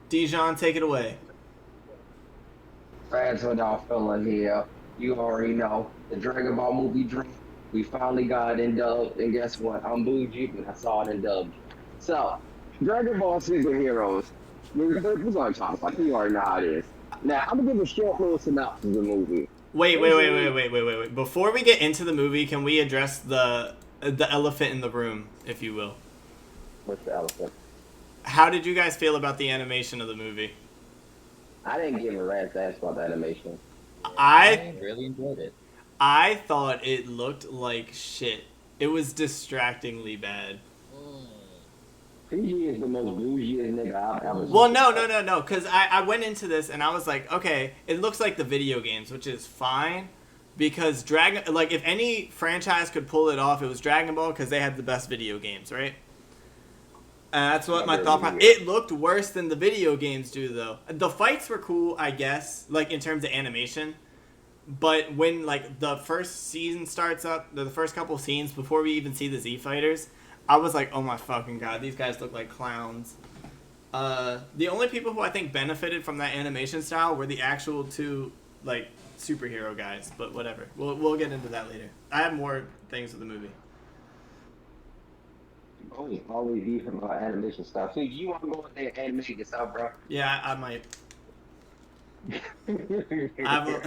Dijon, take it away. FanswithoutFiller here. You already know the Dragon Ball movie dream. We finally got it in dubbed, and guess what? I'm bougie, and I saw it in dubbed. So, Dragon Ball superheroes. We're going to talk about. You already know how it is. Now, I'm gonna give a short little synopsis of the movie. Basically, Wait. Before we get into the movie, can we address the elephant in the room, if you will? what's the elephant? How did you guys feel about the animation of the movie? I didn't give a rat's ass about the animation. I I really enjoyed it. I thought it looked like shit. It was distractingly bad. Mm. PG is the most bougiest nigga I've ever Well, seen. no. Because I went into this and I was like, okay, it looks like the video games, which is fine. Because Dragon, like, if any franchise could pull it off, it was Dragon Ball because they had the best video games, right? And that's what my thought process. It looked worse than the video games do, though. The fights were cool, I guess, like in terms of animation. But when like the first season starts up, the first couple scenes before we even see the Z Fighters, I was like, oh my fucking god, these guys look like clowns. The only people who I think benefited from that animation style were the actual two like superhero guys. But whatever, we'll get into that later. I have more things with the movie. Always beefing about animation stuff. So you want to go with the animation yourself, bro? Yeah, I might. I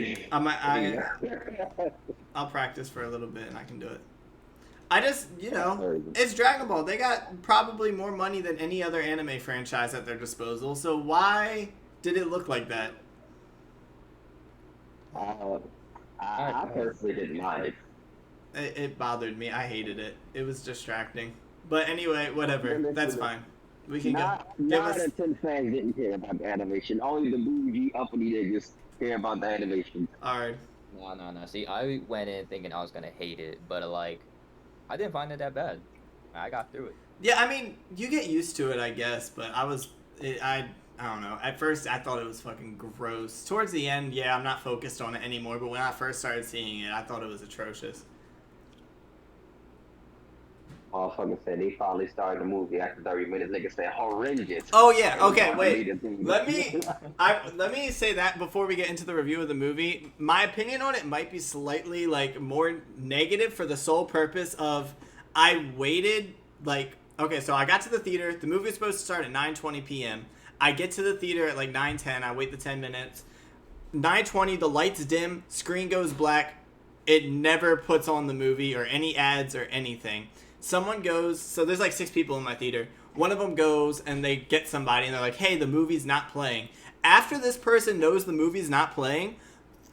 will. I'll practice for a little bit and I can do it. I just, it's Dragon Ball. They got probably more money than any other anime franchise at their disposal. So why did it look like that? Uh, I personally didn't mind. It bothered me. I hated it. It was distracting. But anyway, whatever. That's fine. We can go. Give Nine out us. of 10 fans didn't care about the animation. Only the bougie uppity niggas care about the animation. Alright. No. See, I went in thinking I was gonna hate it, but like, I didn't find it that bad. I got through it. Yeah, I mean, you get used to it, I guess. But I don't know. At first, I thought it was fucking gross. Towards the end, yeah, I'm not focused on it anymore. But when I first started seeing it, I thought it was atrocious. Motherfucker said they finally started the movie after 30 minutes. Niggas said horrendous. Oh yeah. Okay. Wait. Let me say that before we get into the review of the movie. My opinion on it might be slightly like more negative for the sole purpose of I waited like okay. So I got to the theater. The movie was supposed to start at 9:20 p.m. I get to the theater at like 9:10. I wait the 10 minutes. 9:20. The lights dim. Screen goes black. It never puts on the movie or any ads or anything. Someone goes, so there's like 6 people in my theater. One of them goes and they get somebody and they're like, hey, the movie's not playing. After this person knows the movie's not playing,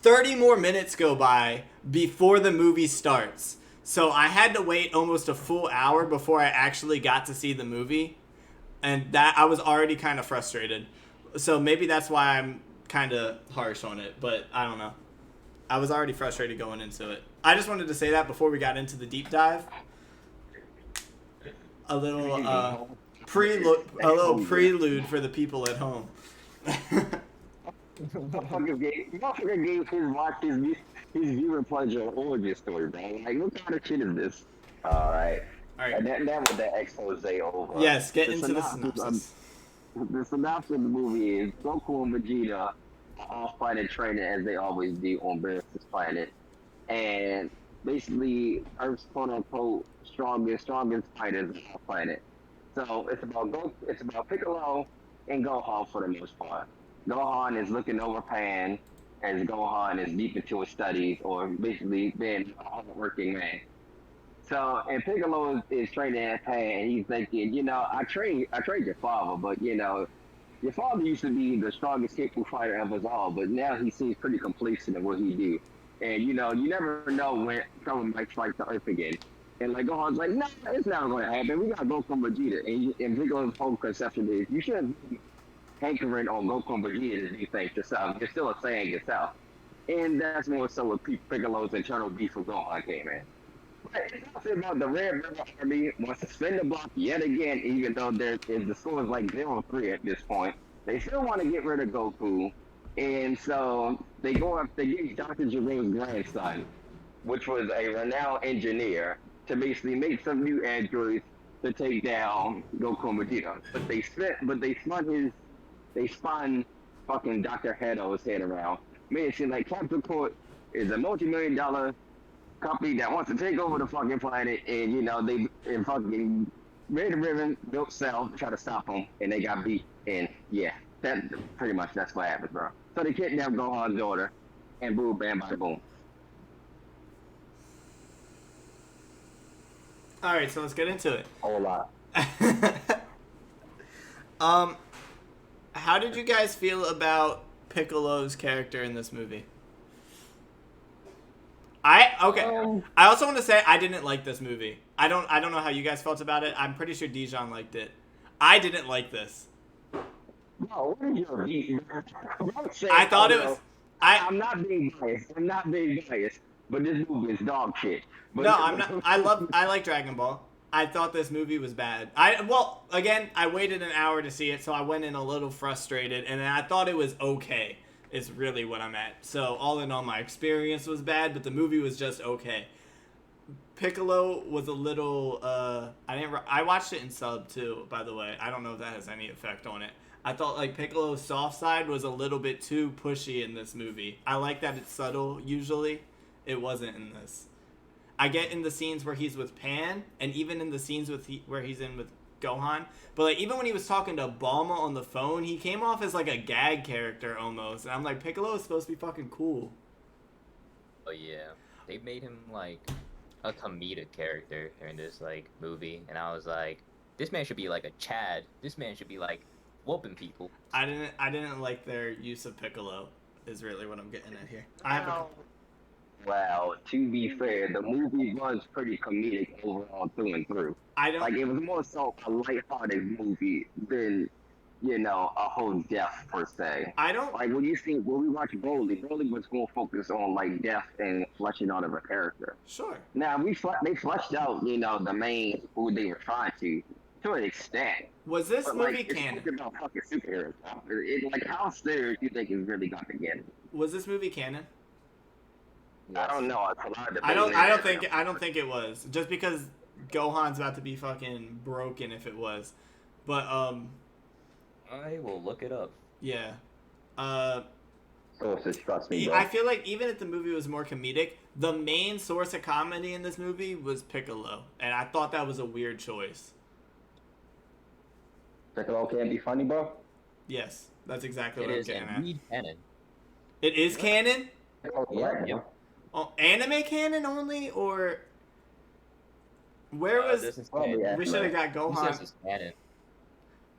30 more minutes go by before the movie starts. So I had to wait almost a full hour before I actually got to see the movie. And that I was already kind of frustrated. So maybe that's why I'm kind of harsh on it, but I don't know. I was already frustrated going into it. I just wanted to say that before we got into the deep dive. A little prelude for the people at home. Motherfucker gave his viewer pleasure an origin story, bro. Like, what kind of shit is this? Alright. All right. And that was the expose over. Yes, get into the synopsis. The synopsis of the movie is Goku and Vegeta are off planet training as they always do on Barris's planet. And basically Earth's quote unquote strongest fighters on our planet. So it's about Piccolo and Gohan for the most part. Gohan is looking over Pan as Gohan is deep into his studies or basically being a hardworking man. So and Piccolo is training at Pan and he's thinking, I trained your father, but your father used to be the strongest Kung fighter of us all, but now he seems pretty complacent in what he do. And you never know when someone might strike the earth again. And like Gohan's like, no, it's not going to happen. We got Goku and Vegeta. And Piccolo's whole conception is you shouldn't be hankering on Goku and Vegeta to do things yourself. You're still a Saiyan yourself. And that's more so what Piccolo's internal beef with Gohan came in. But it's also about the Red River Army wants to spin the block yet again, even though the score is like 0-3 at this point. They still want to get rid of Goku. And so they get Dr. Jiro's grandson, which was a renowned engineer, to basically make some new androids to take down Goku and Vegeta. They spun fucking Dr. Hedo's head around. Made it seem like Captain Court is a multi-million-dollar company that wants to take over the fucking planet, and they and fucking Red Ribbon built Cell to try to stop them, and they got beat. And yeah, that pretty much that's what happened, bro. So they kidnapped Gohan's daughter, and boom, bam, bada boom. All right, so let's get into it. Whole lot. How did you guys feel about Piccolo's character in this movie? I also want to say I didn't like this movie. I don't know how you guys felt about it. I'm pretty sure Dijon liked it. I didn't like this. No, what is your view? I thought it was. I'm not being biased, but this movie is dog shit. But No, I'm not. I like Dragon Ball. I thought this movie was bad. I waited an hour to see it, so I went in a little frustrated, and I thought it was okay. Is really what I'm at. So all in all, my experience was bad, but the movie was just okay. Piccolo was a little. I watched it in sub too, by the way. I don't know if that has any effect on it. I thought like Piccolo's soft side was a little bit too pushy in this movie. I like that it's subtle. Usually, it wasn't in this. I get in the scenes where he's with Pan, and even in the scenes where he's in with Gohan. But like even when he was talking to Bulma on the phone, he came off as like a gag character almost. And I'm like, Piccolo is supposed to be fucking cool. Oh yeah, they made him like a comedic character in this like movie, and I was like, this man should be like a Chad. This man should be like whooping people. I didn't like their use of Piccolo. Is really what I'm getting at here. Well, to be fair, the movie was pretty comedic overall through and through. It was more so a lighthearted movie than, a whole death per se. When we watch Broly was more focused on like death and fleshing out of a character. Sure. Now they fleshed out, the main who they were trying to an extent. Was this movie canon? It's about fucking superheroes. How serious do you think is really going to get? Was this movie canon? I don't know. I don't think it was. Just because Gohan's about to be fucking broken if it was. But I will look it up. Yeah. Sources, trust me, bro. I feel like even if the movie was more comedic, the main source of comedy in this movie was Piccolo, and I thought that was a weird choice. Piccolo can't be funny, bro? Yes, that's exactly what I'm getting at. It is canon. It is canon? Yeah. Oh, anime canon only, or where was? We should have got Gohan. It's canon.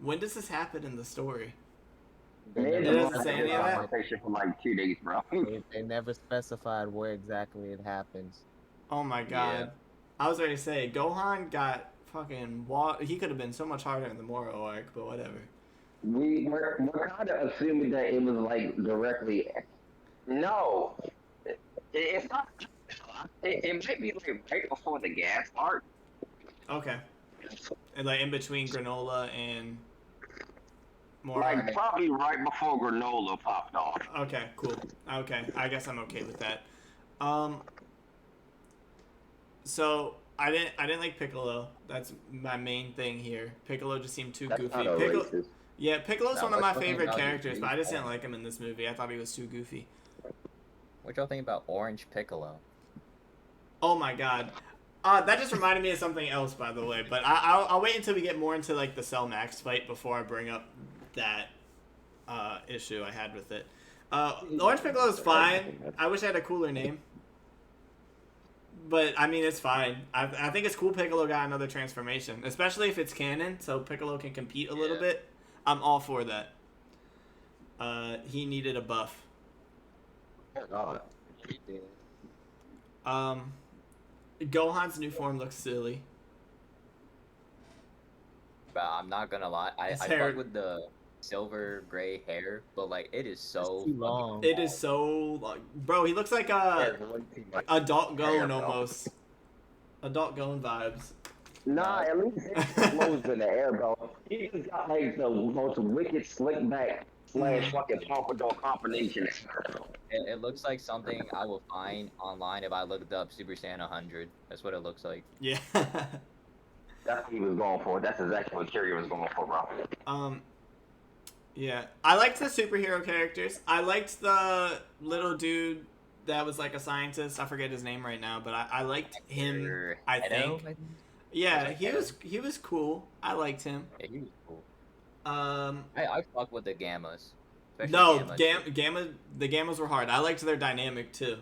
When does this happen in the story? It doesn't say any of that. For like 2 days, bro. They never specified where exactly it happens. Oh my god! Yeah. I was ready to say Gohan got fucking. He could have been so much harder in the Moro arc, but whatever. We're kind of assuming that it was like directly. No. It's not. It might be like right before the gas arc. Okay. And like in between Granola and more. Like probably right before Granola popped off. Okay, cool. Okay, I guess I'm okay with that. So I didn't like Piccolo. That's my main thing here. Piccolo just seemed too goofy. Piccolo's one of my favorite characters, but I just didn't like him in this movie. I thought he was too goofy. What y'all think about Orange Piccolo? Oh my god. That just reminded me of something else, by the way. But I'll wait until we get more into like the Cell Max fight before I bring up that issue I had with it. Orange Piccolo is fine. I wish I had a cooler name. But, I mean, it's fine. I think it's cool Piccolo got another transformation. Especially if it's canon, so Piccolo can compete a little bit. I'm all for that. He needed a buff. Gohan's new form looks silly. But I'm not gonna lie, I fuck with the silver gray hair, but like it is so long. It is so long. Bro, he looks like Adult Gon almost. Adult Gon vibes. Nah, at least it flows in the air, bro. He just got like the most wicked slick back / fucking pompadour combination. It looks like something I will find online if I looked up Super Saiyan 100. That's what it looks like. Yeah. That's what he was going for. That's exactly what Kyrie was going for, bro. Yeah, I liked the superhero characters. I liked the little dude that was like a scientist. I forget his name right now, but I liked him. I think. Yeah, he was cool. I liked him. Yeah, he was cool. Um, I fuck with the Gammas. Especially no, Gamma. the Gammas were hard. I liked their dynamic too.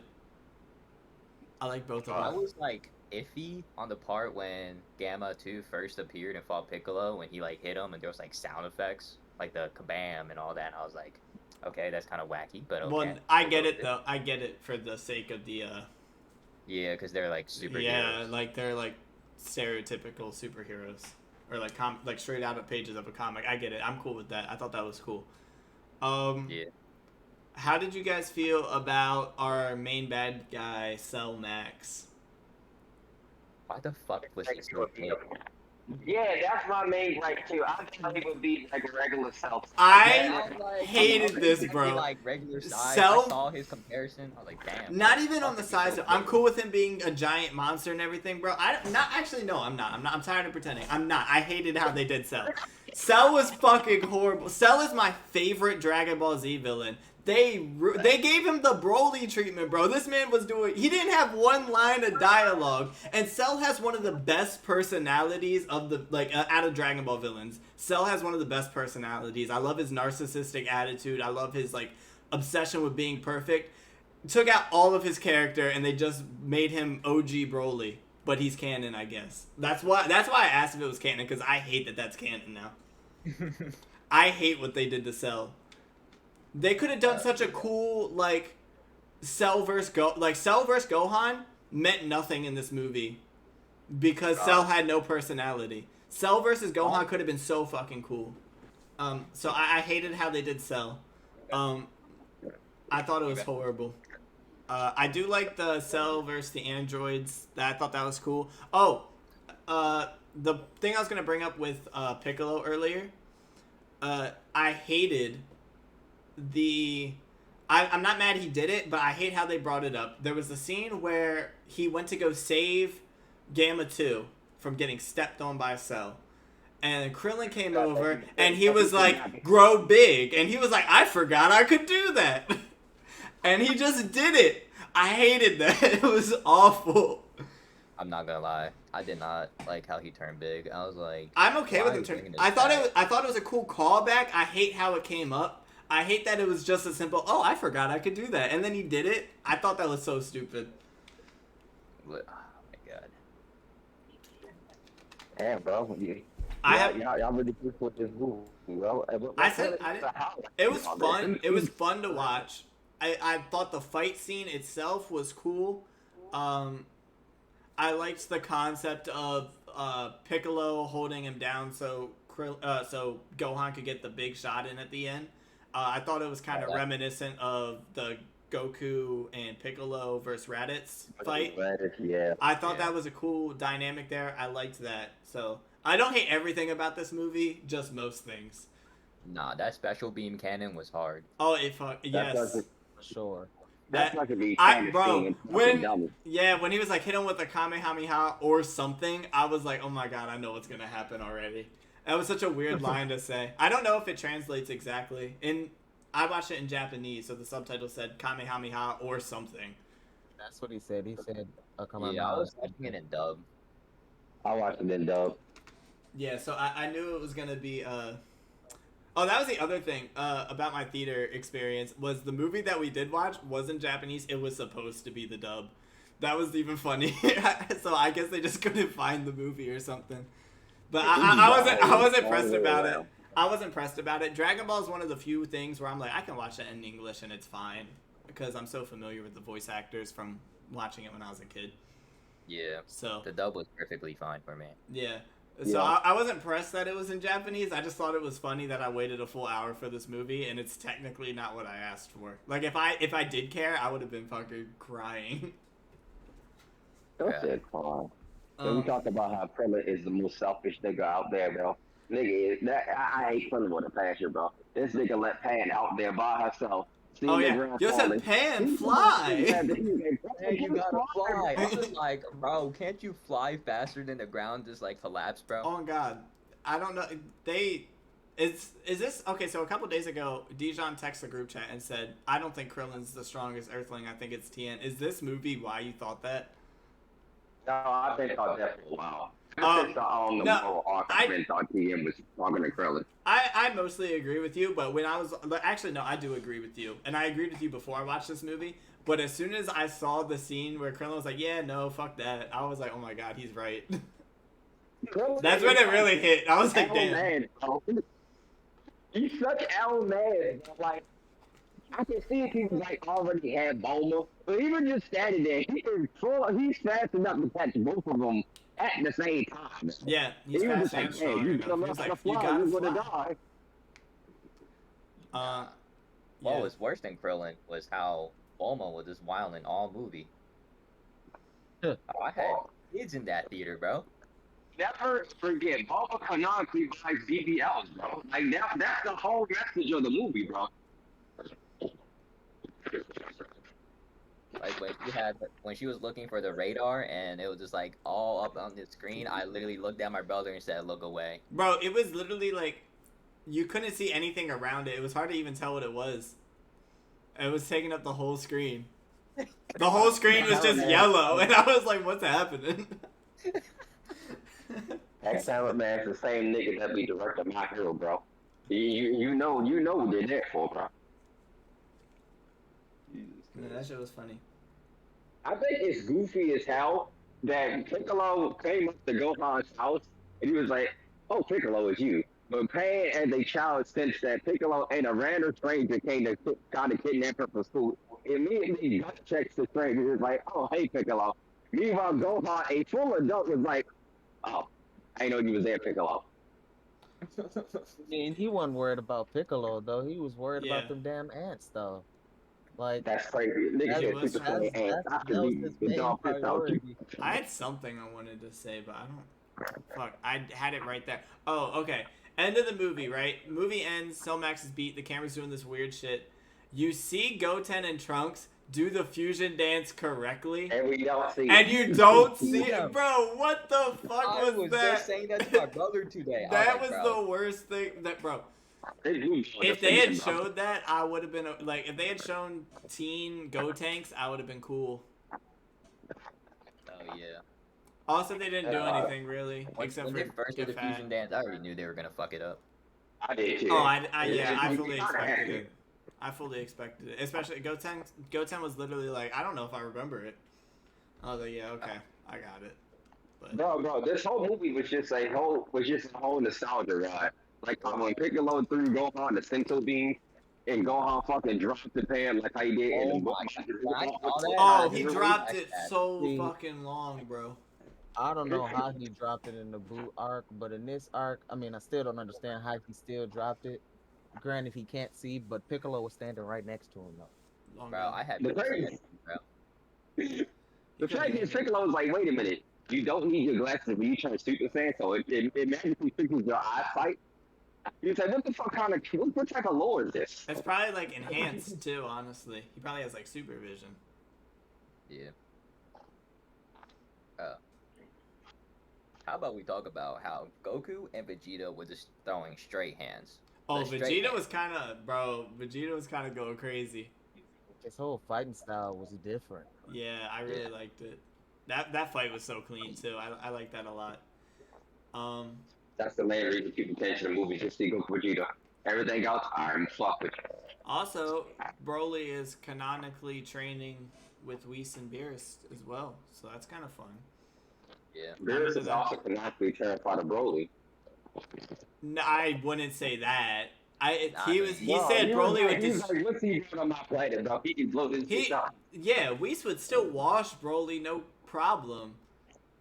I like both of I them. was like iffy on the part when Gamma 2 first appeared and fought Piccolo when he like hit him and there was like sound effects like the kabam and all that. And I was like, okay, that's kind of wacky, but okay. Well, I get it though. I get it for the sake of the. Yeah, because they're like superheroes. Yeah, like they're like stereotypical superheroes, or like like straight out of pages of a comic. I get it. I'm cool with that. I thought that was cool. Yeah. How did you guys feel about our main bad guy, Cell Max? Why the fuck was he so big? Yeah, that's my main gripe too. I thought he would be like a regular self. I hated this, bro. Like regular size. Cell- I saw his comparison. I was like, damn. Not even on the size. I'm cool with him being a giant monster and everything, bro. I'm not. I'm tired of pretending. I'm not. I hated how they did Cell. Cell was fucking horrible. Cell is my favorite Dragon Ball Z villain. They gave him the Broly treatment, bro. This man was doing. He didn't have one line of dialogue, and Cell has one of the best personalities of the out of Dragon Ball villains. Cell has one of the best personalities. I love his narcissistic attitude. I love his obsession with being perfect. Took out all of his character, and they just made him OG Broly. But he's canon, I guess. That's why I asked if it was canon, because I hate that that's canon now. I hate what they did to Cell. They could have done such a cool Cell versus Gohan meant nothing in this movie because Cell had no personality. Cell versus Gohan could have been so fucking cool. So I hated how they did Cell. I thought it was horrible. I do like the Cell versus the androids. I thought that was cool. Oh, the thing I was gonna bring up with Piccolo earlier. I hated I'm not mad he did it, but I hate how they brought it up. There was a scene where he went to go save Gamma 2 from getting stepped on by Cell. And Krillin came over, and he was like, grow big. And he was like, I forgot I could do that. And he just did it. I hated that. It was awful. I'm not gonna lie. I did not like how he turned big. I was like, I'm okay with him turning. I thought it was a cool callback. I hate how it came up. I hate that it was just a simple, oh, I forgot I could do that. And then he did it. I thought that was so stupid. Oh my god. Damn, bro. Y'all really good with this movie, bro. It was fun. It was fun to watch. I thought the fight scene itself was cool. I liked the concept of Piccolo holding him down so Gohan could get the big shot in at the end. I thought it was kind of reminiscent of the Goku and Piccolo versus Raditz fight. Yeah. I thought that was a cool dynamic there. I liked that. So I don't hate everything about this movie, just most things. Nah, that special beam cannon was hard. Oh, yes. For sure. That's not gonna be when he was like hit him with a Kamehameha or something, I was like, oh my god, I know what's gonna happen already. That was such a weird line to say. I don't know if it translates exactly. I watched it in Japanese, so the subtitle said Kamehameha or something. That's what he said. He said, yeah, I was watching it in dub. I watched it in dub. Yeah, so I knew it was gonna be Oh, that was the other thing about my theater experience was the movie that we did watch wasn't Japanese. It was supposed to be the dub. That was even funny. So I guess they just couldn't find the movie or something. But I wasn't pressed about it. I wasn't pressed about it. Dragon Ball is one of the few things where I'm like, I can watch it in English and it's fine because I'm so familiar with the voice actors from watching it when I was a kid. Yeah. So the dub was perfectly fine for me. Yeah. So I wasn't pressed that it was in Japanese. I just thought it was funny that I waited a full hour for this movie, and it's technically not what I asked for. Like if I did care, I would have been fucking crying. Don't say crying. We talked about how Krillin is the most selfish nigga out there, bro. Nigga, I hate Krillin with a passion, bro. This nigga let Pan out there by herself Oh yeah, you said Pan fly. Hey, you gotta fly. I was like, bro, can't you fly faster than the ground just like collapse, bro? Oh my god, I don't know. Is this okay? So a couple days ago, Dijon texted the group chat and said, "I don't think Krillin's the strongest Earthling. I think it's Tien." Is this movie why you thought that? No, I've been thought that for a while. No, I've been thought Tien was stronger than Krillin. I mostly agree with you, but when I was actually no, I do agree with you, and I agreed with you before I watched this movie. But as soon as I saw the scene where Krillin was like, "Yeah, no, fuck that," I was like, "Oh my god, he's right." That's when it really hit. I was like, "Damn." Man, he's such L man. Like I can see if he was like already had Bulma, but even just standing there, he's fast enough to catch both of them at the same time. Yeah, he's he was fast just and like, strong hey, you enough. He was like, "You you're gotta gonna fly." die. What Yeah. was worse than Krillin was how Bulma was just wilding all movie. Huh. Oh, I had kids in that theater, bro. Never forget, Bulma canonically buys BBLs, bro. Like that's the whole message of the movie, bro. Like when she was looking for the radar and it was just like all up on the screen, I literally looked at my brother and said, "Look away." Bro, it was literally like you couldn't see anything around it. It was hard to even tell what it was. It was taking up the whole screen. The whole screen was just yellow, and I was like, "What's happening?" That Silent Man's the same nigga that be directing My Hero, bro. You know what they're there for, bro. Yeah, that shit was funny. I think it's goofy as hell that Piccolo came up to Gohan's house and he was like, "Oh, Piccolo, it's you." But Pan, as a child, sensed that Piccolo and a random stranger came to kind of kidnap her for school. Immediately gut checks the stranger. He was like, "Oh, hey, Piccolo." Meanwhile, Gohan, a full adult, was like, "Oh, I didn't know you was there, Piccolo." And he wasn't worried about Piccolo though. He was worried Yeah. about them damn ants though. Like That's crazy. Nigga said was- super funny and I that could was be his the main dog pissed out you. priority. I had something I wanted to say, but I don't. Fuck, I had it right there. Oh, okay. End of the movie, right? Movie ends. Silmax is beat. The camera's doing this weird shit. You see Goten and Trunks do the fusion dance correctly, And we don't see and it. you don't see Yeah. it, bro. What the fuck I was was that? just saying that to my brother today. That was was like, bro, the worst thing. That bro. They do If they had bro. showed that, I would have been like. If they had shown Teen Gotenks, I would have been cool. oh yeah. Also, they didn't do anything really, When except they for first get did the fat. fusion dance, I already knew they were gonna fuck it up. I did too. Oh, I fully You gotta expected have it. I fully expected it. Especially Goten. Goten was literally like, I don't know if I remember it. I was like, yeah, okay, I got it. But Bro, this whole movie was just a whole nostalgia ride. Like when Piccolo threw Gohan the Senso beam, and Gohan fucking dropped the pan like how he did in Oh the book. my God. When I saw that, oh, I he really dropped liked it that. so See, fucking long, bro. I don't know how he dropped it in the boot arc, but in this arc, I mean, I still don't understand how he still dropped it. Granted, he can't see, but Piccolo was standing right next to him though. Long Bro, gun. I had The to say crazy- that, bro. He The could've fact is, aimed it. Piccolo was like, wait a minute, you don't need your glasses when you turn Super Saiyan, so it magically fixes your eyesight. You say, what the fuck kind of, what type of lore is this? It's probably like enhanced too. Honestly, he probably has like supervision. Yeah. How about we talk about how Goku and Vegeta were just throwing straight hands? Oh, The straight Vegeta hands. was kind of, bro. Vegeta was kind of going crazy. His whole fighting style was different. Yeah, I really liked it. That fight was so clean too. I like that a lot. That's the main reason people came to the movie, just to see Goku Vegeta. Everything else, I'm fuck with you. Also, Broly is canonically training with Whis and Beerus as well, so that's kind of fun. Yeah. Beerus is also canonically terrified of Broly. No, I wouldn't say that. He No, said he Broly would he's like, what's he doing on my planet, bro? He can blow this shit up. Yeah, Whis would still wash Broly, no problem.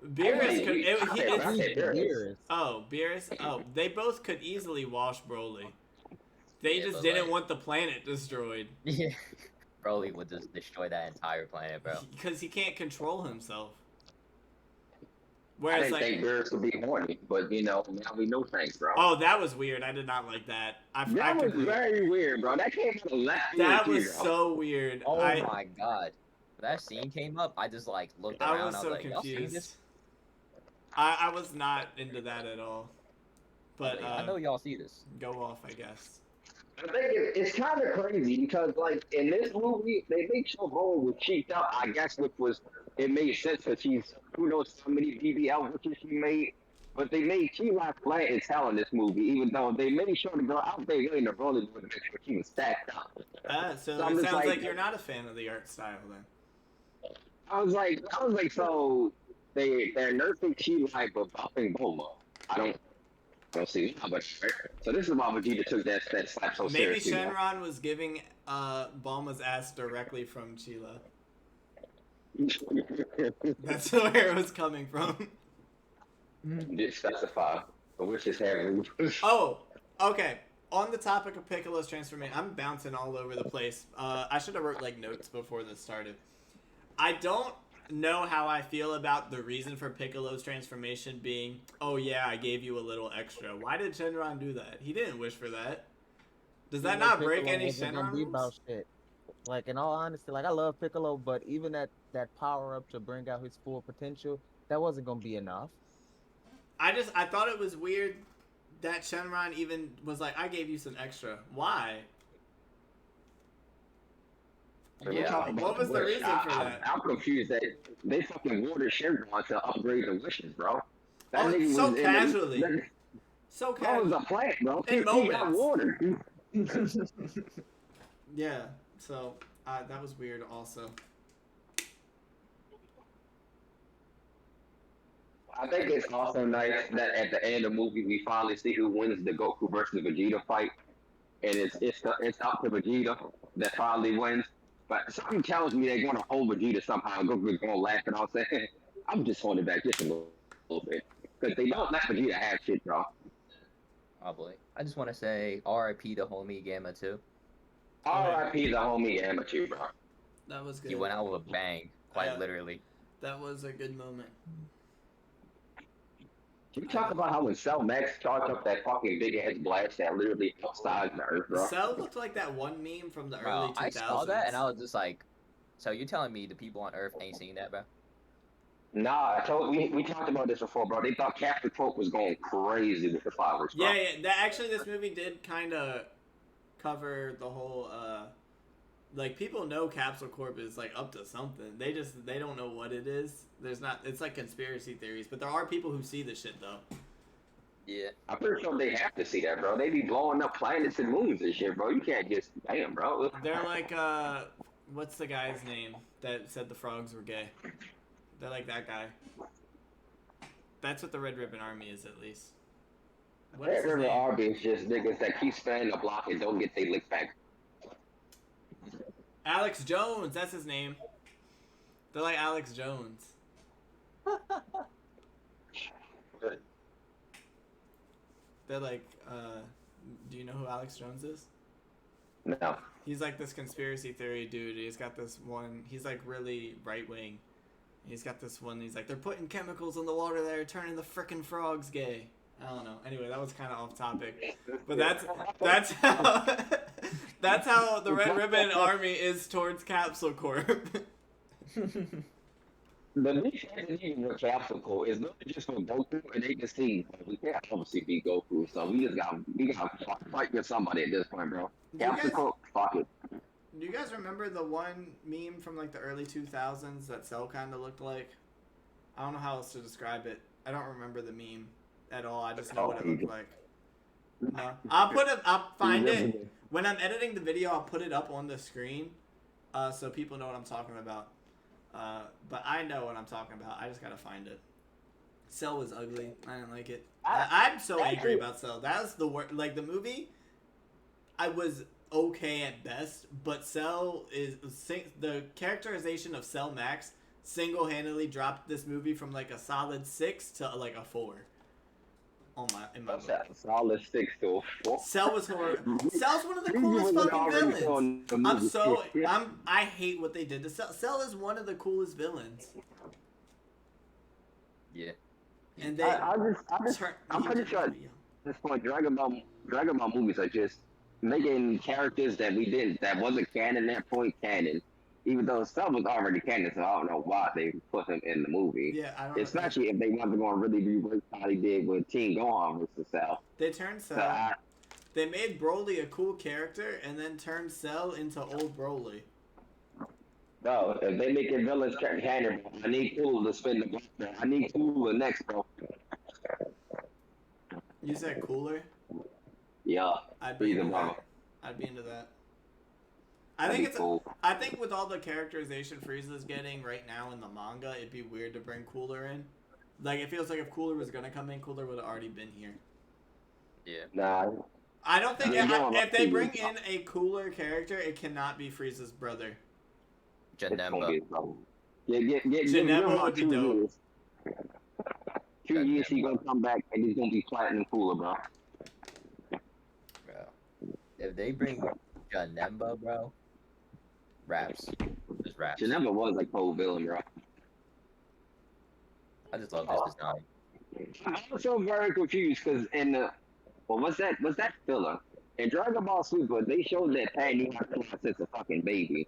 Beerus could. Beerus. Oh, Beerus. Oh, they both could easily wash Broly. They Yeah, just but, didn't like- want the planet destroyed Yeah. Broly would just destroy that entire planet, bro. because he can't control himself. I Whereas didn't like, think Beerus would be horny, but now we know things, bro. oh, that was weird. I did not like that. I That was completely. very weird, bro. That came from the left field That too, was bro. so weird. Oh my god. When that scene came up, I just like looked I around. was I was so like, y'all seen confused. this? I was not into that at all. But I know y'all see this. go off, I guess. I think it's kind of crazy because, like, in this movie, they make sure Boa was cheeked out, I guess, it made sense because she's, who knows how many BBL witches she made. But they made Sheila flat as hell in this movie, even though they made sure the girl out there in the roller would make sure she was stacked up. So I'm it just sounds like you're not a fan of the art style then. I was like, so they're nursing Sheila but buffing Boa. I don't see how much. So this is why Vegeta took that slap so Maybe seriously. Shenron was giving Bulma's ass directly from Sheila. That's where it was coming from. Did specify, but which is having. Oh, okay. On the topic of Piccolo's transformation, I'm bouncing all over the place. I should have wrote like notes before this started. I don't know how I feel about the reason for Piccolo's transformation being, oh yeah, I gave you a little extra. Why did Shenron do that? He didn't wish for that. Does that not break any Shenron rules? Shit. Like, in all honesty, like, I love Piccolo, but even that power up to bring out his full potential, that wasn't gonna be enough. I thought it was weird that Shenron even was like, I gave you some extra. Why? Yeah. What was the reason for that? I'm confused that they fucking watered Shenron to upgrade the wishes, bro. That Oh, nigga so was casually. So That was casually. a plant, bro. In He got moments. watered. Yeah, so that was weird also. I think it's also nice that at the end of the movie we finally see who wins the Goku versus Vegeta fight, and it's up to Vegeta that finally wins. But something tells me they're going to hold Vegeta somehow. And Goku's going to laugh and all saying, "I'm just holding back just a little bit," because they don't let Vegeta have shit, bro. Probably. I just want to say R.I.P. to homie Gamma too. R.I.P. the homie amateur, bro. That was good. He went out with a bang, quite literally. That was a good moment. Can you talk about how when Cell Max charged up that fucking big ass blast that literally outside the Earth, bro? Cell looked like that one meme from the Bro, early 2000s. I saw that and I was just like, so you're telling me the people on Earth ain't seen that, bro? Nah, we talked about this before, bro. They thought Captain Coke was going crazy with the fireworks, bro. Yeah. Actually, this movie did kind of cover the whole. Like, people know Capsule Corp is like up to something. They don't know what it is. It's like conspiracy theories, but there are people who see the shit though. Yeah. I'm pretty sure they have to see that, bro. They be blowing up planets and moons and shit, bro. You can't just, damn, bro. They're like, what's the guy's name that said the frogs were gay? They're like that guy. That's what the Red Ribbon Army is, at least. What is Red his River name? Army is just niggas that keep spanning the block and don't get they lick back. Alex Jones, that's his name. They're like Alex Jones. They're like, do you know who Alex Jones is? No. He's like this conspiracy theory dude. He's got this one, he's like really right wing. He's got this one, he's like, they're putting chemicals in the water that are turning the frickin' frogs gay. I don't know. Anyway, that was kind of off topic. But that's how that's how the Red Ribbon Army is towards Capsule Corp. The least even with Capsule Corp is not just for Goku, and they just see we can't obviously beat Goku, so we gotta fight with somebody at this point, bro. Capsule Corp, fuck it. Do you guys remember the one meme from like the early 2000s that Cell kind of looked like? I don't know how else to describe it. I don't remember the meme at all. I just know what it looked like. No, I'll find it when I'm editing the video. I'll put it up on the screen, so people know what I'm talking about. But I know what I'm talking about. I just gotta find it. Cell was ugly. I didn't like it. I'm so angry about Cell. That was the worst. Like the movie, I was okay at best, but Cell is the characterization of Cell Max single-handedly dropped this movie from like a solid 6 to like a 4. In my book. Solid 6 to a 4. Cell was horrible. Cell's one of the coolest fucking villains. I hate what they did to Cell. Cell is one of the coolest villains. Yeah. And they I'm pretty sure at this point, Dragon Ball movies are just making characters that wasn't canon at that point canon. Even though some was already canon, so I don't know why they put him in the movie. Yeah, I don't know. Especially if they wanted to go and really do how they did with Teen Gohan versus Cell. They turned Cell. They made Broly a cool character and then turned Cell into old Broly. No, if they make it villains canon, I need Cooler to spin the block. I need Cooler next, bro. You said Cooler? Yeah. I'd be into that. I'd be into that. I think it's cool. I think with all the characterization Frieza's getting right now in the manga, it'd be weird to bring Cooler in. Like, it feels like if Cooler was gonna come in, Cooler would have already been here. Yeah. Nah. I don't think if they bring in a Cooler character, it cannot be Frieza's brother. Janemba. Janemba would be dope. 2 years he gonna come back and he's gonna be platinum Cooler, bro. Bro, if they bring Janemba, bro, raps, just raps. Janemba was like cold villain, bro. I just love this design. I'm also very confused because in the what's that filler? In Dragon Ball Super, they showed that Pan knew how to fly since a fucking baby.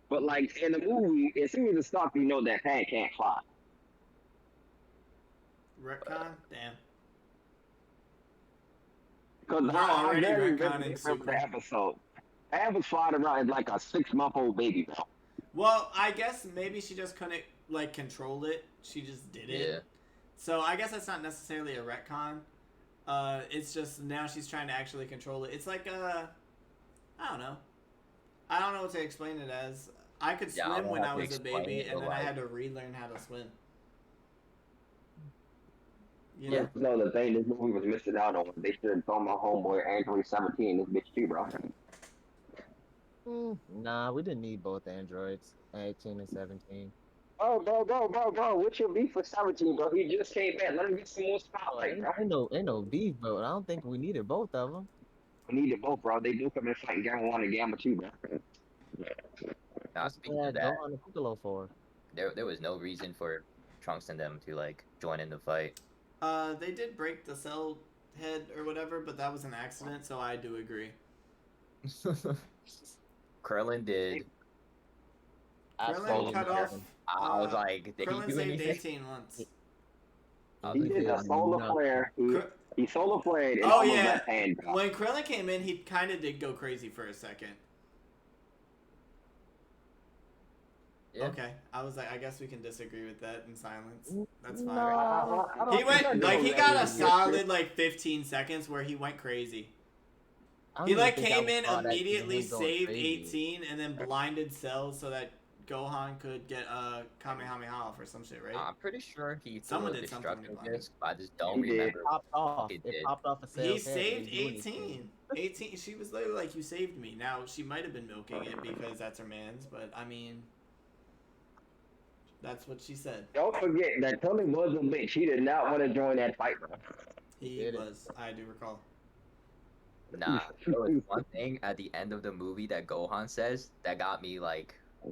But like in the movie, as soon as it stopped, you know that Pan can't fly. Retcon? Damn. Because We're already retconning Super the episode. Pan was flying around like a 6-month-old baby, bro. Well, I guess maybe she just couldn't like control it. She just did it. Yeah. So I guess that's not necessarily a retcon. It's just now she's trying to actually control it. It's like I don't know. I don't know what to explain it as. I could swim when I was a baby, and then I had to relearn how to swim. You know? No, the thing this movie was missing out on. They should have thrown my homeboy Android 17 this bitch too, bro. Nah, we didn't need both androids, 18 and 17. Oh, bro. What's your beef with 17, bro? He just came back. Let him get some more spotlight, bro. Ain't no beef, bro. I don't think we needed both of them. We needed both, bro. They do come in fighting Gamma 1 and Gamma 2, bro. Now, speaking of that, on the Piccolo for. There was no reason for Trunks and them to like join in the fight. They did break the Cell head or whatever, but that was an accident, so I do agree. Krillin did. Krillin cut off. I was like, did Krillin he do saved anything? 18 months. He did a solar flare. He solar flared. Oh yeah. When Krillin came in, he kind of did go crazy for a second. Yeah. Okay, I was like, I guess we can disagree with that in silence. That's fine. No, He went like he got a solid like 15 seconds where he went crazy. He like came in immediately, saved 18, and then blinded Cell so that Gohan could get a Kamehameha off or some shit, right? I'm pretty sure he Someone threw a did something destructive like disc, but I just don't He did. remember. It popped off. It It did. popped off a cell. He saved 18. 18. She was literally like, "You saved me." Now she might have been milking it because that's her man's, but I mean, that's what she said. Don't forget that Tony was a bitch. He did not want to join that fight, bro. He was. I do recall. Nah, there was one thing at the end of the movie that Gohan says that got me like a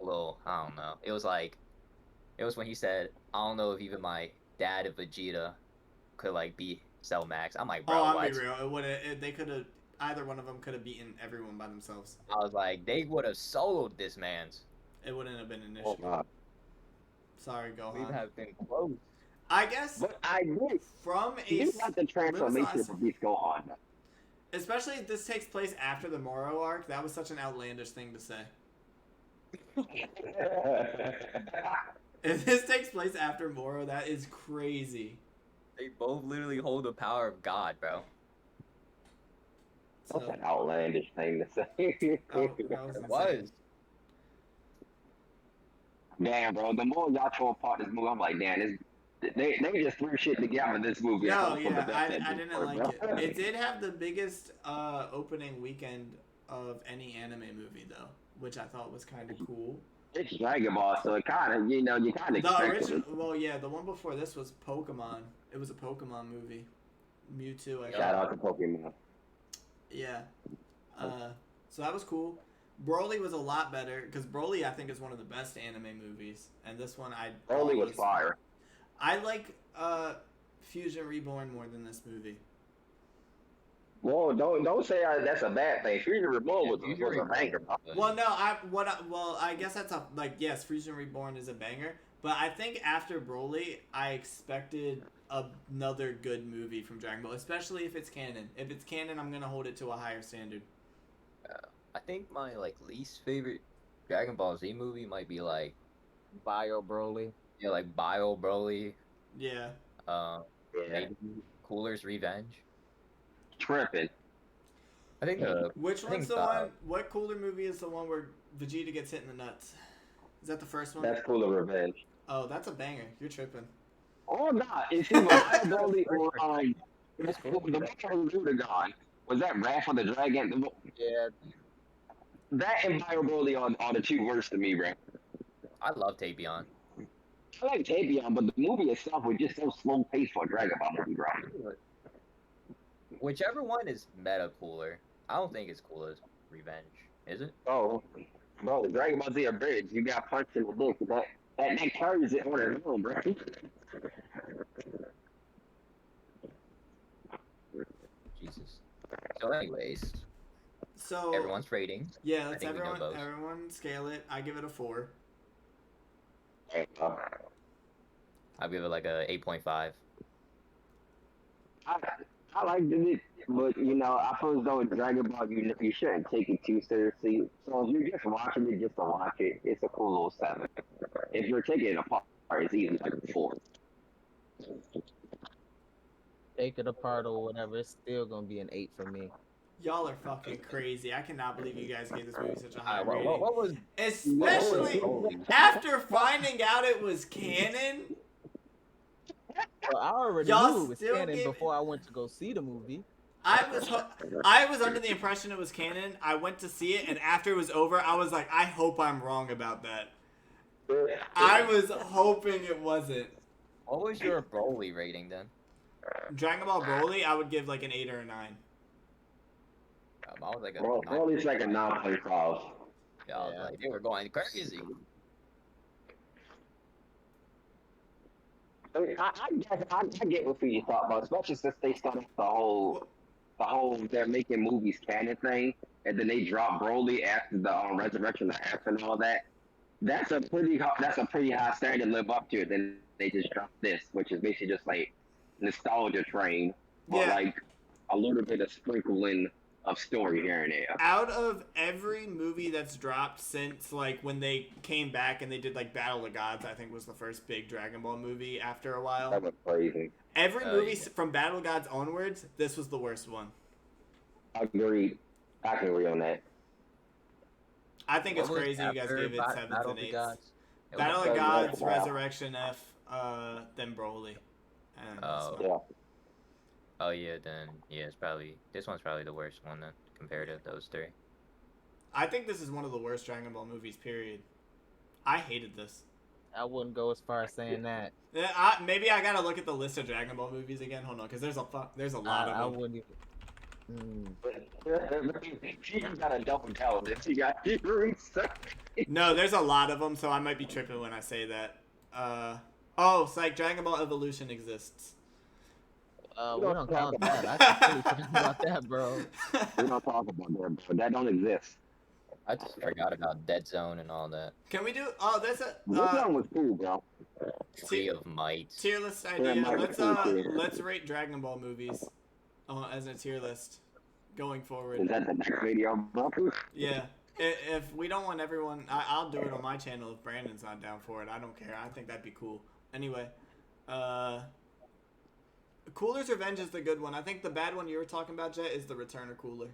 little, I don't know. It was when he said, "I don't know if even my dad and Vegeta could like beat Cell Max." I'm like, bro, I'll what? be real. It would have. They could have. Either one of them could have beaten everyone by themselves. I was like, they would have soloed this man's. It wouldn't have been an issue. Oh, God. Sorry, We Gohan. have been close. I guess But I did. from a He got the transformation to beat Gohan. especially if this takes place after the Moro arc, that was such an outlandish thing to say. If this takes place after Moro, that is crazy. They both literally hold the power of God, bro. That's So, an outlandish thing to say. that was It insane. was. Damn, bro. The more y'all throw apart this movie, I'm like, damn, they just threw shit together in this movie. No, From the yeah, best I at this didn't point, like bro. it. It did have the biggest opening weekend of any anime movie, though, which I thought was kind of cool. It's Dragon Ball, so it kind of, you kind of The expected original, it. well, yeah, the one before this was Pokemon. It was a Pokemon movie. Mewtwo, I Shout guess. out to Pokemon. Yeah. So that was cool. Broly was a lot better because Broly, I think, is one of the best anime movies, and this one I Broly was fire. I like Fusion Reborn more than this movie. Well, don't say that's a bad thing. Fusion Reborn was a banger. Well, no, I guess that's a like yes, Fusion Reborn is a banger, but I think after Broly, I expected another good movie from Dragon Ball, especially if it's canon. If it's canon, I'm gonna hold it to a higher standard. I think my like least favorite Dragon Ball Z movie might be like Bio Broly. yeah, like Bio Broly. Yeah. Yeah. Maybe Cooler's Revenge. Tripping. I think Which one's the one? What Cooler movie is the one where Vegeta gets hit in the nuts? Is that the first one? That's Cooler Revenge. Oh, that's a banger. You're tripping. Or not. It's either Bio Broly or the one with Glucagon. Was that Wrath of the Dragon? Yeah. That and Bio Broly are the two worst to me, bro. I love Tapion. I like Tapion, but the movie itself was just so slow paced for a Dragon Ball movie, bro. Whichever one is meta cooler. I don't think it's cool as Revenge, is it? Oh, bro, Dragon Ball Z Bridge, you got punched in the dick. That carries it on its own, bro. Jesus. So, anyways, So everyone's rating. yeah, I let's think we know both. everyone scale it. I give it a 4. I'll give it like a 8.5. I liked it, but you know, I feel as though in Dragon Ball you shouldn't take it too seriously. So if you're just watching it just to watch it, it's a cool little 7. If you're taking it apart, it's easily like a 4. Take it apart or whatever, it's still gonna be an 8 for me. Y'all are fucking crazy. I cannot believe you guys gave this movie such a high What rating. was Especially after finding out it was canon. Well, I already Y'all knew it was still canon gave it- before I went to go see the movie. I was under the impression it was canon. I went to see it, and after it was over, I was like, I hope I'm wrong about that. I was hoping it wasn't. What was your Broly rating then? Dragon Ball Broly, I would give like an 8 or a 9. I was like a Bro, Broly's like a 9.5. yeah, I was like, they were going crazy. I mean, I get what you thought about, especially since they started the whole they're making movies canon thing, and then they drop Broly after the Resurrection of F and all that. That's a pretty high standard to live up to. Then they just drop this, which is basically just like nostalgia train, but Yeah. like a little bit of sprinkling of story here and there. Out of every movie that's dropped since like when they came back and they did like Battle of Gods, I think was the first big Dragon Ball movie after a while. That was crazy. Every movie yeah. from Battle of Gods onwards, this was the worst one. Agreed. I can agree on that. I think it's What was crazy you guys after gave it Battle 7s of and the 8s. Gods? It Battle was- of Gods, Wow. Resurrection F, then Broly. And this Oh. one. Yeah. Oh yeah, then yeah, it's probably this one's probably the worst one then compared to those three. I think this is one of the worst Dragon Ball movies, period. I hated this. I wouldn't go as far as saying that. Yeah, maybe I gotta look at the list of Dragon Ball movies again. Hold on, because there's a lot I of them. wouldn't even. She got a double down. She got research. No, there's a lot of them, so I might be tripping when I say that. Oh, it's like Dragon Ball Evolution exists. We don't count that. I completely forgot about that, bro. We don't talk about that, bro. That don't exist. I just forgot about Dead Zone and all that. Can we do? Oh, there's a This one was cool, bro. Tree of Might. tier list Yeah, idea. Mike, Let's rate Dragon Ball movies as a tier list going Is forward. that the next video, bro? Yeah. If we don't want everyone, I'll do it on my channel if Brandon's not down for it. I don't care. I think that'd be cool. Anyway, Cooler's Revenge is the good one. I think the bad one you were talking about, Jet, is the Return of Cooler.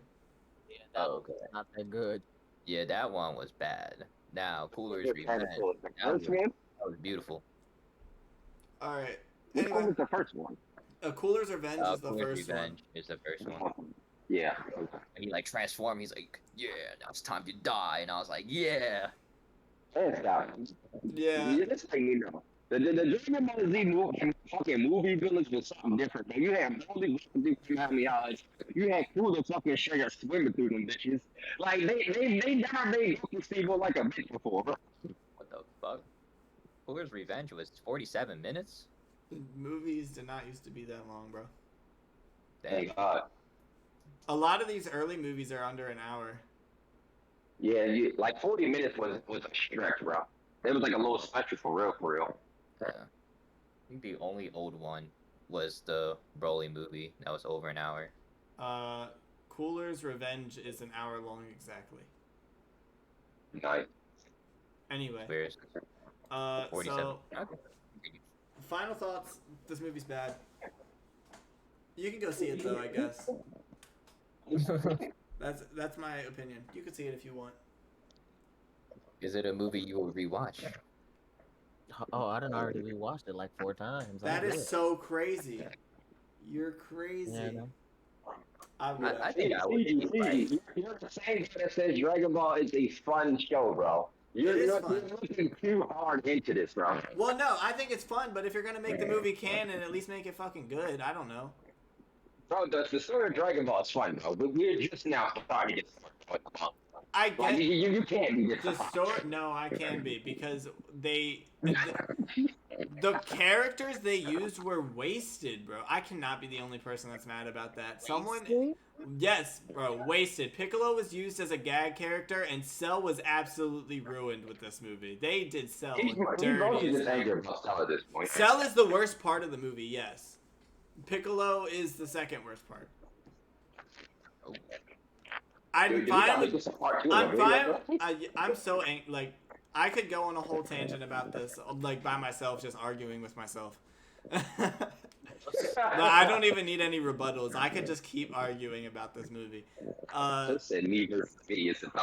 Yeah, that Oh, okay. was not that good. Yeah, that one was bad. Now Cooler's Which one Revenge. was the That was, first one? that was beautiful. All right. Which one Anyway, was the first one? Cooler's Revenge is the Cooler's first Revenge is the first one. Yeah. And he like transformed. He's like, yeah, now it's time to die. And I was like, yeah. Hands down. one. Yeah. This thing, you know. The Dragon Ball Z movie, fucking movie village was something different, man. You had Broly walking through Miami Eyes. You had Cooler fucking straight up swimming through them bitches. Like, they never made Goku Steve like a bitch before, bro. What the fuck? Cooler's Revenge was 47 minutes? Movies did not used to be that long, bro. Thank God. A lot of these early movies are under an hour. Yeah, like 40 minutes was a stretch, bro. It was like a little special for real, for real. Yeah. I think the only old one was the Broly movie that was over an hour. Cooler's Revenge is an hour long exactly. Nice. Anyway, Whereas 47. so Okay. final thoughts. This movie's bad. You can go see it though, I guess. That's my opinion. You can see it if you want. Is it a movie you will rewatch? Oh, I done already rewatched it like 4 times. That is so crazy. You're crazy. Yeah, I know. I think I would. You're the same guy that says Dragon Ball is a fun show, bro. You're looking too hard into this, bro. Well, no, I think it's fun, but if you're gonna make the movie canon, at least make it fucking good. I don't know. Bro, the story of Dragon Ball is fun, bro, but we're just now starting to get started. I get Like, you can't be this. the story. No, I can be because the characters they used were wasted, bro. I cannot be the only person that's mad about that. Someone, yes, bro, wasted. Piccolo was used as a gag character, and Cell was absolutely ruined with this movie. They did Cell dirty. Just angry about Cell at this point. Cell is the worst part of the movie. Yes, Piccolo is the second worst part. I'm fine. I'm so angry. Like, I could go on a whole tangent about this, like by myself, just arguing with myself. I don't even need any rebuttals. I could just keep arguing about this movie.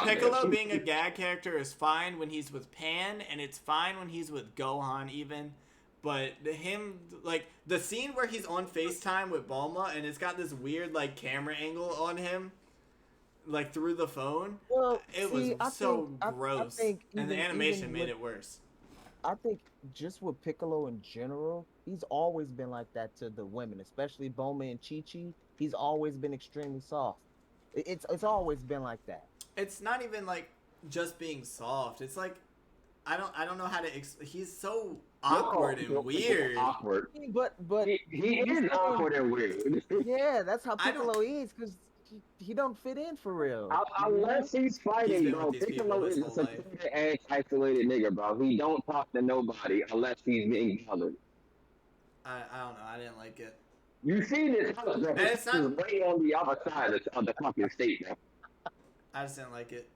Piccolo being a gag character is fine when he's with Pan, and it's fine when he's with Gohan even. But him, like, the scene where he's on FaceTime with Bulma, and it's got this weird, like, camera angle on him, like, through the phone. Well, it was so gross. And the animation made it worse. I think just with Piccolo in general, he's always been like that to the women, especially Bulma and Chi-Chi. He's always been extremely soft. It's always been like that. It's not even, like, just being soft. It's like, I don't know how to he's so awkward and weird. Awkward. But he is awkward and weird. Yeah, that's how Piccolo is, because he don't fit in for real. Unless he's fighting, bro. Piccolo is a ass isolated nigga, bro. He don't talk to nobody unless he's being bothered. I don't know. I didn't like it. You see this house, bro. It's way on the other side of the fucking state, bro. I just didn't like it.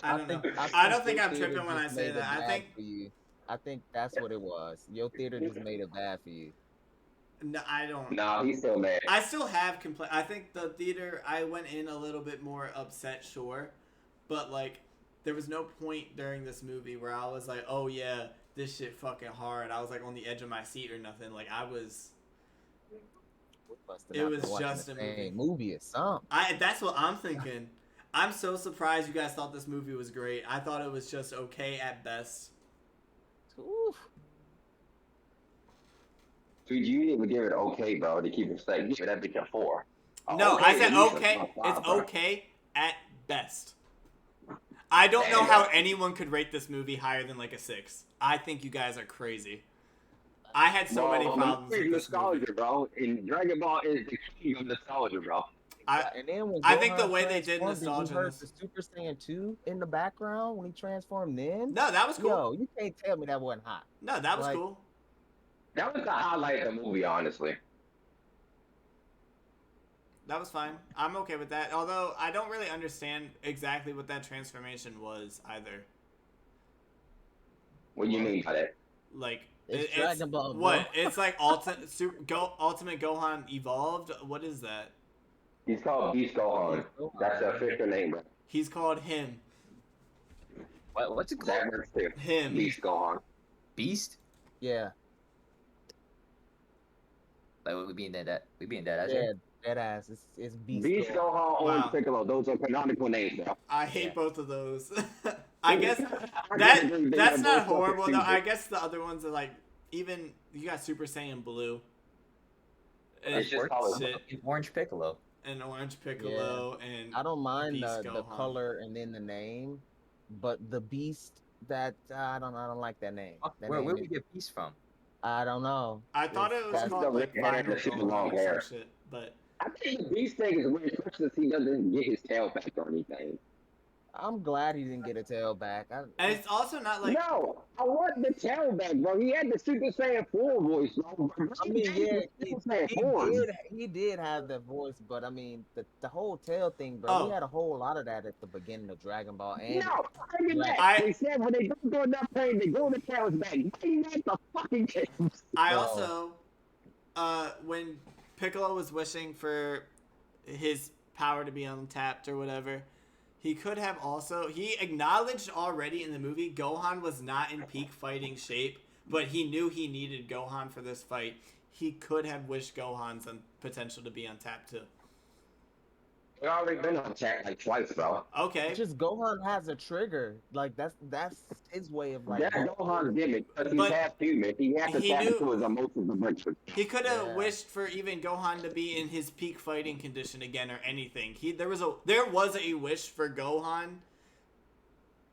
I don't know. I don't think I'm tripping when I say that. I think that's what it was. Your theater just made it bad for you. No, I don't. No, he's still mad. I still have complaint. I think the theater, I went in a little bit more upset, sure. But, like, there was no point during this movie where I was like, oh, yeah, this shit fucking hard. I was, like, on the edge of my seat or nothing. Like, I was... It was just a movie or something. That's what I'm thinking. I'm so surprised you guys thought this movie was great. I thought it was just okay at best. Oof. Dude, you didn't even give it okay, bro, to keep it safe. Give that bitch a 4. No, I said okay. It's okay at best. I don't know how anyone could rate this movie higher than like a 6. I think you guys are crazy. I had so many problems with this movie. Bro. And Dragon Ball is the king of nostalgia, bro. I think the way they did nostalgia. You heard the Super Saiyan 2 in the background when he transformed in? No, that was cool. Yo, you can't tell me that wasn't hot. No, that was cool. That was the highlight of the movie, honestly. That was fine. I'm okay with that. Although, I don't really understand exactly what that transformation was, either. What do you mean by that? Like, it's Dragon Ball. What? It's like Ultimate Gohan Evolved? What is that? He's called Beast Gohan. That's the official name, bro. He's called him. What's it called? Him. Beast Gohan. Beast? Yeah. Like we being that ass. Yeah, that ass. It's Beast. Beast Gohan or Piccolo. Those are canonical names, bro. I hate both of those. I guess that's not horrible though. I guess the other ones are like, even you got Super Saiyan Blue. It's just Orange Piccolo. And Orange Piccolo and I don't mind Beast the color and then the name, but the Beast That I don't like that name. That Where name we is, get peace from? I don't know. I thought it was That's called like red hair and Vinyl the super Gohan long or some hair. shit, but I think the Beast thing is weird, especially since he doesn't get his tail back or anything. I'm glad he didn't get a tail back. and it's also not like No, I want the tail back, bro. He had the Super Saiyan 4 voice, bro. I mean, yeah, Super Saiyan 4. he did have that voice, but I mean, the whole tail thing, bro. We oh had a whole lot of that at the beginning of Dragon Ball, and No, bring it Black. back. I They said when they don't do enough pain, they go to tails back. Bring back the fucking tails. I Bro. also when Piccolo was wishing for his power to be untapped or whatever, he could have also he acknowledged already in the movie Gohan was not in peak fighting shape, but he knew he needed Gohan for this fight. He could have wished Gohan's potential to be untapped too. They already been on attack like twice, bro. Okay, Just Gohan has a trigger. Like that's his way of like. That's Gohan's gimmick because he's But half human. He has to he tap knew into his emotions and breakthrough. he could have Yeah. wished for even Gohan to be in his peak fighting condition again or anything. There was a wish for Gohan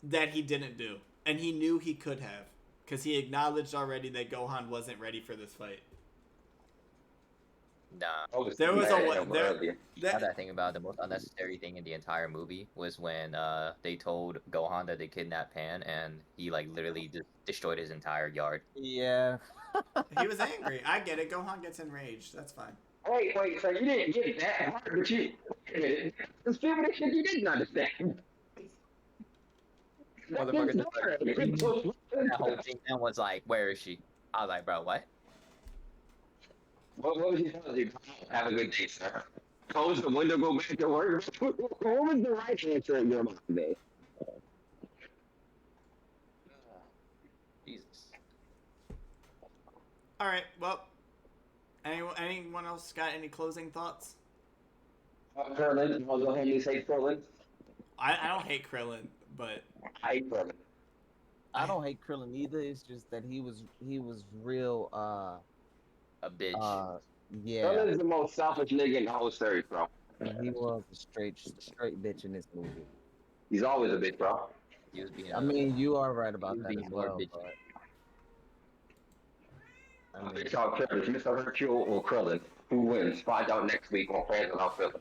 that he didn't do, and he knew he could have because he acknowledged already that Gohan wasn't ready for this fight. Nah. There was a Now Now that I think about it, the most unnecessary thing in the entire movie was when they told Gohan that they kidnapped Pan, and he like literally just destroyed his entire yard. Yeah. He was angry. I get it. Gohan gets enraged. That's fine. Wait, so you didn't get that part, but you. There's people that shit you didn't understand. Motherfucker just like that whole thing and was like, "Where is she?" I was like, "Bro, what?" What was he telling you? Have a good day, sir. Close the window, go back to work. What was the right answer in your mind today? Jesus. All right. Well, anyone else got any closing thoughts? Krillin, I'll go ahead and say Krillin. I don't hate Krillin, but I hate Krillin. I don't hate Krillin either. It's just that he was real. A bitch. Yeah. Krillin's the most selfish nigga in the whole series, bro. He was a straight bitch in this movie. He's always a bitch, bro. He was being. I mean, you are right about was that being as more well. bitchy. But, I mean, It's called Krillin. Mr. Hercule or Krillin. Who wins? Find out next week on Fans Without Filler.